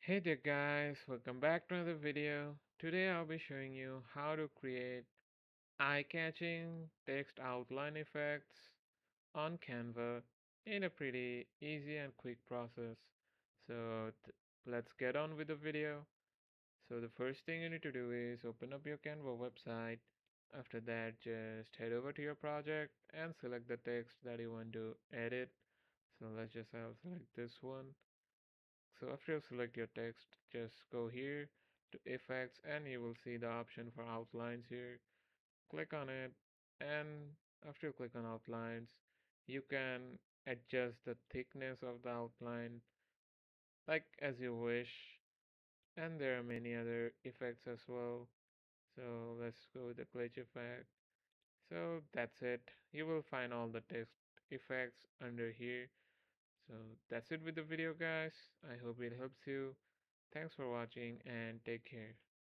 Hey there guys, welcome back to another video. Today I'll be showing you how to create eye-catching text outline effects on Canva in a pretty easy and quick process. So let's get on with the video. So the first thing you need to do is open up your Canva website. After that, just head over to your project and select the text that you want to edit. So let's just select this one. So after you select your text, just go here to effects and you will see the option for outlines here. Click on it, and after you click on outlines, you can adjust the thickness of the outline like as you wish. And there are many other effects as well. So let's go with the glitch effect. So that's it. You will find all the text effects under here. So that's it with the video guys. I hope it helps you. Thanks for watching and take care.